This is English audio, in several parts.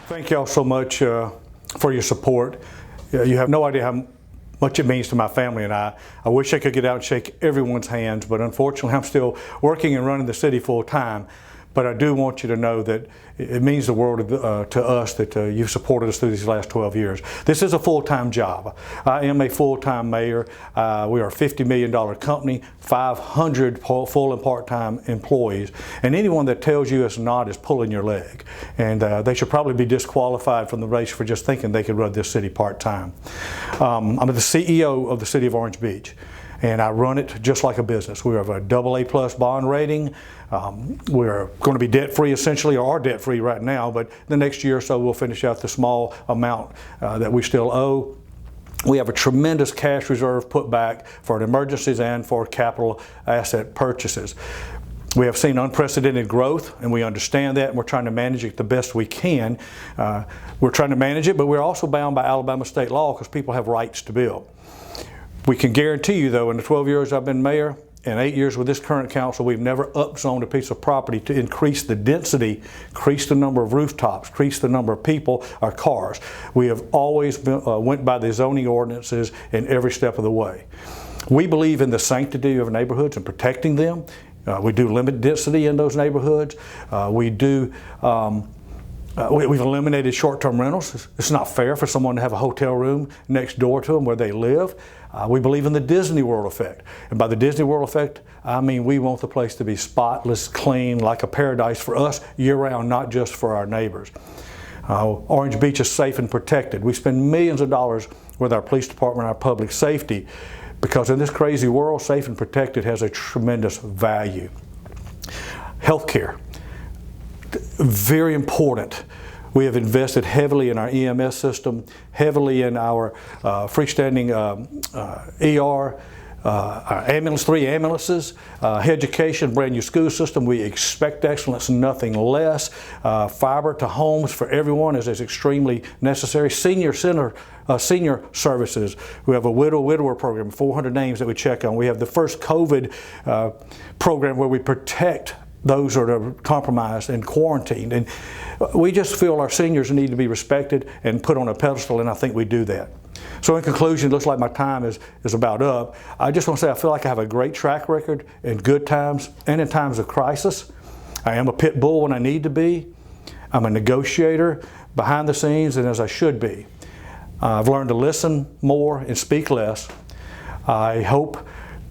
Thank y'all so much for your support. You have no idea how much it means to my family and I. I wish I could get out and shake everyone's hands, but unfortunately I'm still working and running the city full time. But I do want you to know that it means the world to us that you've supported us through these last 12 years. This is a full-time job. I am a full-time mayor. We are a $50 million company, 500 full and part-time employees. And anyone that tells you it's not is pulling your leg. And they should probably be disqualified from the race for just thinking they could run this city part-time. I'm the CEO of the City of Orange Beach, and I run it just like a business. We have a AA+ bond rating. We're going to be debt-free essentially, or are debt-free right now, but the next year or so we'll finish out the small amount that we still owe. We have a tremendous cash reserve put back for emergencies and for capital asset purchases. We have seen unprecedented growth, and we understand that, and we're trying to manage it the best we can. We're trying to manage it, but we're also bound by Alabama state law because people have rights to build. We can guarantee you, though, in the 12 years I've been mayor and 8 years with this current council, we've never upzoned a piece of property to increase the density, increase the number of rooftops, increase the number of people or cars. We have always went by the zoning ordinances in every step of the way. We believe in the sanctity of neighborhoods and protecting them. We do limit density in those neighborhoods. We've eliminated short-term rentals. It's not fair for someone to have a hotel room next door to them where they live. We believe in the Disney World effect. And by the Disney World effect, I mean we want the place to be spotless, clean, like a paradise for us year-round, not just for our neighbors. Orange Beach is safe and protected. We spend millions of dollars with our police department, our public safety, because in this crazy world, safe and protected has a tremendous value. Healthcare. Very important. We have invested heavily in our EMS system, heavily in our freestanding ER, our ambulance, 3 ambulances, education, brand new school system. We expect excellence, nothing less. Fiber to homes for everyone is extremely necessary. Senior services. We have a widower program, 400 names that we check on. We have the first COVID program where we protect those that are compromised and quarantined. And we just feel our seniors need to be respected and put on a pedestal, and I think we do that. So in conclusion, it looks like my time is about up. I just want to say I feel like I have a great track record in good times and in times of crisis. I am a pit bull when I need to be. I'm a negotiator behind the scenes, and as I should be. I've learned to listen more and speak less. I hope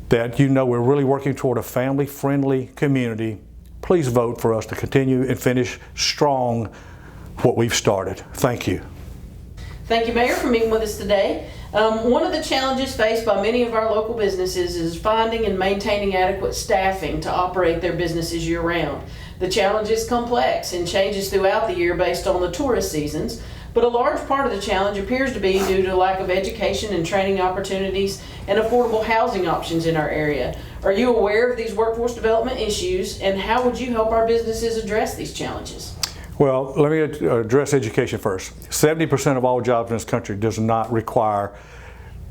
that you know we're really working toward a family-friendly community. Please vote for us to continue and finish strong what we've started. Thank you. Thank you, Mayor, for meeting with us today. One of the challenges faced by many of our local businesses is finding and maintaining adequate staffing to operate their businesses year-round. The challenge is complex and changes throughout the year based on the tourist seasons, but a large part of the challenge appears to be due to lack of education and training opportunities and affordable housing options in our area. Are you aware of these workforce development issues, and how would you help our businesses address these challenges? Well, let me address education first. 70% of all jobs in this country does not require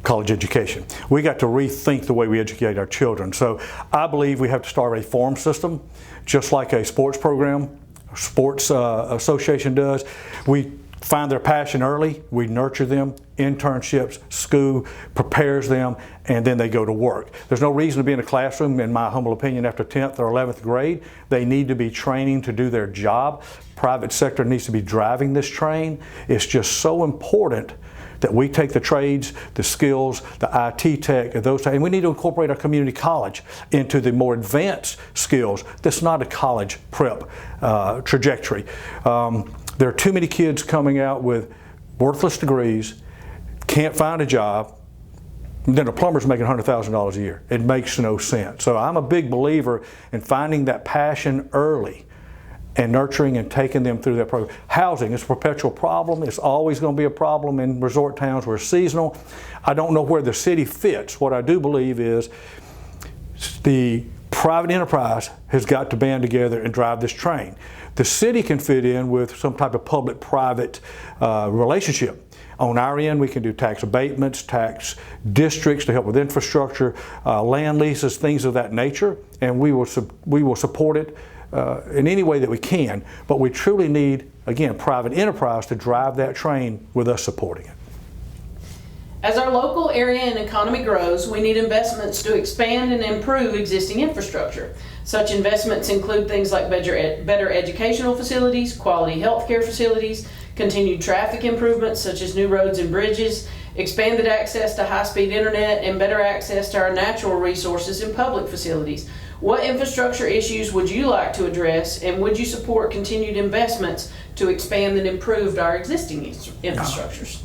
college education. We got to rethink the way we educate our children. So I believe we have to start a reform system, just like a sports program, sports association does. We find their passion early, we nurture them, internships, school prepares them, and then they go to work. There's no reason to be in a classroom, in my humble opinion, after 10th or 11th grade. They need to be training to do their job. Private sector needs to be driving this train. It's just so important that we take the trades, the skills, the IT tech, and those, and we need to incorporate our community college into the more advanced skills. That's not a college prep trajectory. There are too many kids coming out with worthless degrees, can't find a job, and then a plumber's making $100,000 a year. It makes no sense. So I'm a big believer in finding that passion early and nurturing and taking them through that program. Housing is a perpetual problem. It's always going to be a problem in resort towns. We're seasonal. I don't know where the city fits. What I do believe is the private enterprise has got to band together and drive this train. The city can fit in with some type of public-private relationship. On our end, we can do tax abatements, tax districts to help with infrastructure, land leases, things of that nature, and we will support it in any way that we can, but we truly need, again, private enterprise to drive that train with us supporting it. As our local area and economy grows, we need investments to expand and improve existing infrastructure. Such investments include things like better educational facilities, quality healthcare facilities, continued traffic improvements such as new roads and bridges, expanded access to high-speed internet, and better access to our natural resources and public facilities. What infrastructure issues would you like to address, and would you support continued investments to expand and improve our existing infrastructures?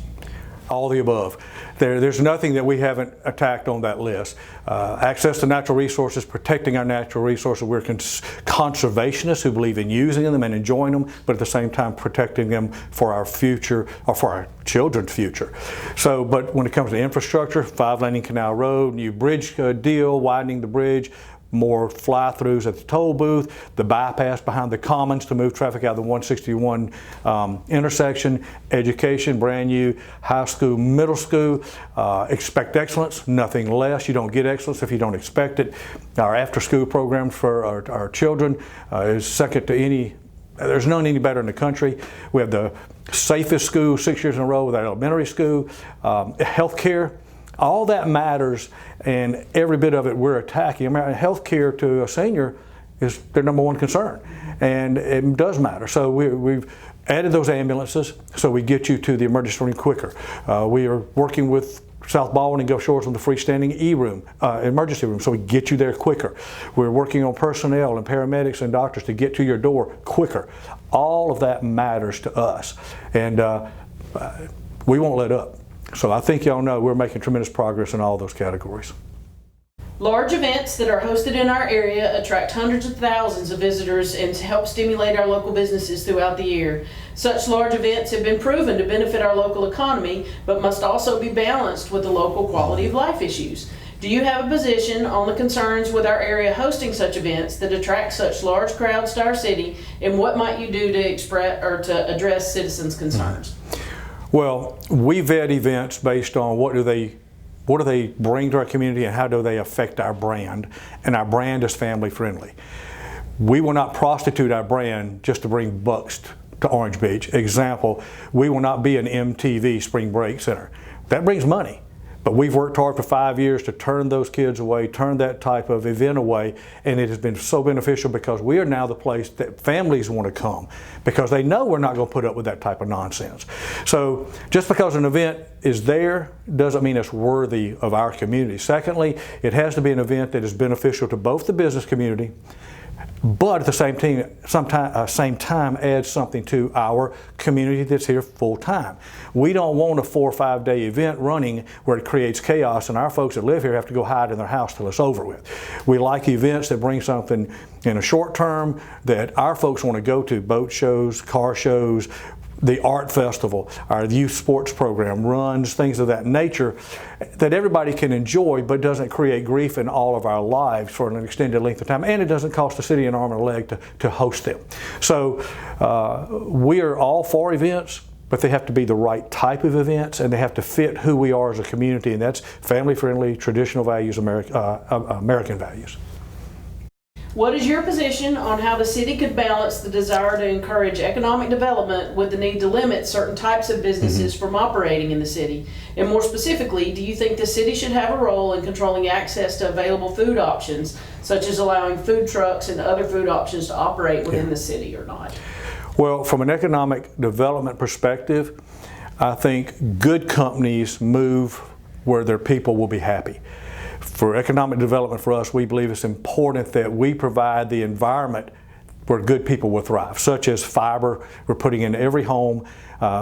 All the above. There's nothing that we haven't attacked on that list. Access to natural resources, protecting our natural resources. We're conservationists who believe in using them and enjoying them, but at the same time protecting them for our future or for our children's future. So, but when it comes to infrastructure, 5-laning Canal Road, new bridge deal, widening the bridge, more fly-throughs at the toll booth, the bypass behind the Commons to move traffic out of the 161 intersection, education, brand new high school, middle school, expect excellence, nothing less. You don't get excellence if you don't expect it. Our after-school programs for our children is second to any. There's none any better in the country. We have the safest school 6 years in a row with our elementary school, healthcare. All that matters, and every bit of it we're attacking. I mean, health care to a senior is their number one concern, and it does matter. So we've added those ambulances so we get you to the emergency room quicker. We are working with South Baldwin and Gulf Shores on the freestanding E-room, emergency room, so we get you there quicker. We're working on personnel and paramedics and doctors to get to your door quicker. All of that matters to us, and we won't let up. So I think y'all know we're making tremendous progress in all those categories. Large events that are hosted in our area attract hundreds of thousands of visitors and help stimulate our local businesses throughout the year. Such large events have been proven to benefit our local economy, but must also be balanced with the local quality of life issues. Do you have a position on the concerns with our area hosting such events that attract such large crowds to our city, and what might you do to express or to address citizens' concerns? Well, we vet events based on what do they bring to our community and how do they affect our brand, and our brand is family friendly. We will not prostitute our brand just to bring bucks to Orange Beach. Example, we will not be an MTV spring break center. That brings money. But we've worked hard for 5 years to turn those kids away, turn that type of event away, and it has been so beneficial because we are now the place that families want to come because they know we're not going to put up with that type of nonsense. So just because an event is there doesn't mean it's worthy of our community. Secondly, it has to be an event that is beneficial to both the business community, but at the same time adds something to our community that's here full time. We don't want a 4 or 5 day event running where it creates chaos and our folks that live here have to go hide in their house till it's over with. We like events that bring something in a short term that our folks want to go to, boat shows, car shows, the art festival, our youth sports program, runs, things of that nature that everybody can enjoy but doesn't create grief in all of our lives for an extended length of time, and it doesn't cost the city an arm and a leg to host them. So we are all for events, but they have to be the right type of events and they have to fit who we are as a community, and that's family friendly, traditional values, American values. What is your position on how the city could balance the desire to encourage economic development with the need to limit certain types of businesses from operating in the city? And more specifically, do you think the city should have a role in controlling access to available food options, such as allowing food trucks and other food options to operate within the city or not? Well, from an economic development perspective, I think good companies move where their people will be happy. For economic development for us, we believe it's important that we provide the environment where good people will thrive, such as fiber we're putting in every home,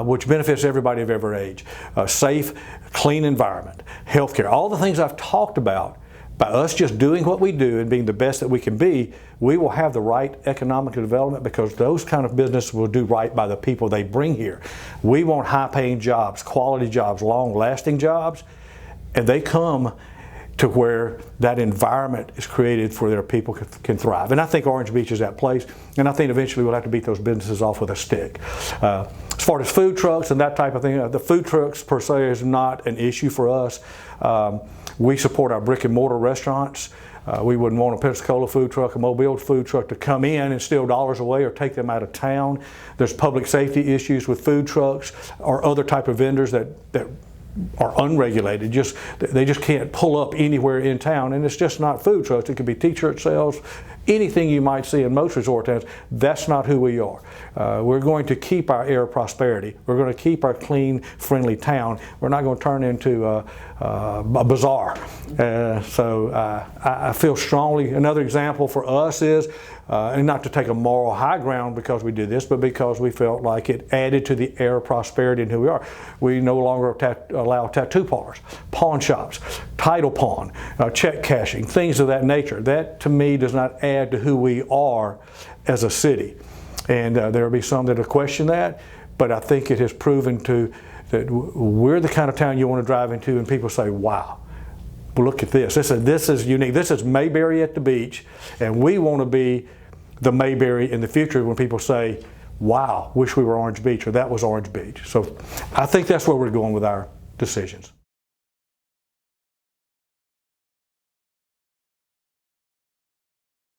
which benefits everybody of every age. Safe, clean environment, healthcare, all the things I've talked about. By us just doing what we do and being the best that we can be, we will have the right economic development because those kind of businesses will do right by the people they bring here. We want high-paying jobs, quality jobs, long-lasting jobs, and they come to where that environment is created for their people can thrive. And I think Orange Beach is that place, and I think eventually we'll have to beat those businesses off with a stick. As far as food trucks and that type of thing, the food trucks per se is not an issue for us. We support our brick and mortar restaurants. We wouldn't want a Pensacola food truck, a Mobile food truck to come in and steal dollars away or take them out of town. There's public safety issues with food trucks or other type of vendors that are unregulated. They just can't pull up anywhere in town, and it's just not food trucks. It could be t-shirt sales, anything you might see in most resort towns. That's not who we are. We're going to keep our air of prosperity. We're going to keep our clean, friendly town. We're not going to turn into a bazaar. I feel strongly. Another example for us is, and not to take a moral high ground because we did this, but because we felt like it added to the air of prosperity and who we are. We no longer allow tattoo parlors, pawn shops, title pawn, check cashing, things of that nature. That to me does not add to who we are as a city. And there will be some that will question that, but I think it has proven that we're the kind of town you want to drive into and people say, wow, look at this. This is unique. This is Mayberry at the beach, and we want to be the Mayberry in the future when people say, wow, wish we were Orange Beach, or that was Orange Beach. So I think that's where we're going with our decisions.